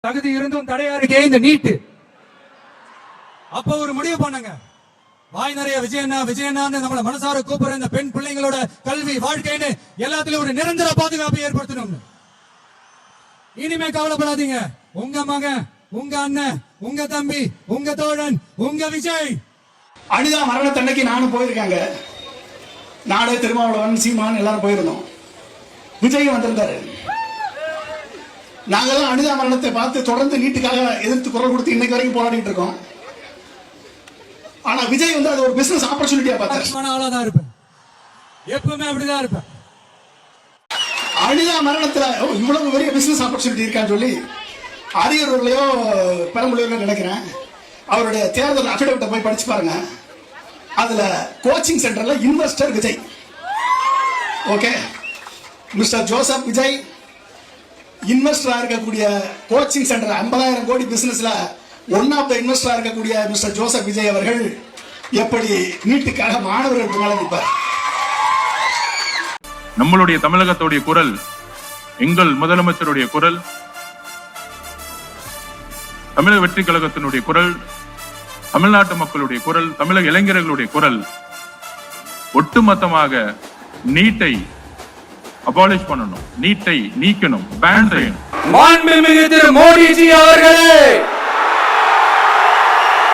தகுதி இருந்தும் தடையா இருக்கே இந்த நீட்டு. அப்ப ஒரு முடிவு பண்ணுங்க, வாய் நிறைய விஜயண்ணான்னு நம்மள மனசார கூப்பிடுற இந்த பெண் பிள்ளைங்களோட கல்வி வாழ்க்கைன்னு எல்லாத்திலும் ஒரு நிரந்தர பாதுகாப்பை ஏற்படுத்தணும். இனிமே கவலைப்படாதீங்க, உங்க மகன், உங்க அண்ணன், உங்க தம்பி, உங்க தோழன், உங்க விஜய். அனிதா மரணத்தன்னைக்கு நானும் போயிருக்காங்க. நானே, திருமாவளவன், சீமான் எல்லாரும் போயிருந்தோம். விஜய் வந்திருந்தாரு. நாங்கெல்லாம் அனிதா மரணத்தை பார்த்து தொடர்ந்து நீட்டுக்காக எதிர்த்து குரல் கொடுத்து இன்னைக்கு வரைக்கும் போராடிட்டு இருக்கோம். ஆனா விஜய் வந்து அது ஒரு பிசினஸ் ஆப்பர்ச்சுனிட்டியா பார்த்தாரு. ஆளாதான் இருப்பேன், எப்பவுமே அப்படிதான் இருப்பேன். அனிதா மரணத்துல இவ்வளவு பெரிய பிசினஸ் ஆப்பர்ச்சுனிட்டி இருக்கான்னு சொல்லி அரியலூர்லயோ பெரம்பலூர்லயோ நினைக்கிறேன், அவருடைய தேர்தல் அபிடவிட்டை போய் படிச்சு பாருங்க. அதுல கோச்சிங் சென்டர்ல investor Vijay, okay, mister Joseph Vijay இன்வெஸ்டரா இருக்கக்கூடிய கோச்சிங் சென்டர் 50,000 கோடி பிசினஸ்ல ஒன் ஆஃப் த இன்வெஸ்டரா இருக்கக்கூடிய மிஸ்டர் ஜோசப் விஜய் அவர்கள் எப்படி நீட்டுக்காக மாணவர்களுக்கு மேல நிற்பார். நம்மளுடைய தமிழகத்துடைய குரல், எங்கள் முதலமைச்சருடைய குரல், தமிழக வெற்றி கழகத்தினுடைய குரல், தமிழ்நாட்டு மக்களுடைய குரல், தமிழக இளைஞர்களுடைய குரல் ஒட்டுமொத்தமாக நீட்டை அபாலிஷ் பண்ணணும், நீட்டை நீக்கணும், பேன் செய்யணும். மாண்புமிகு திரு மோடிஜி அவர்களே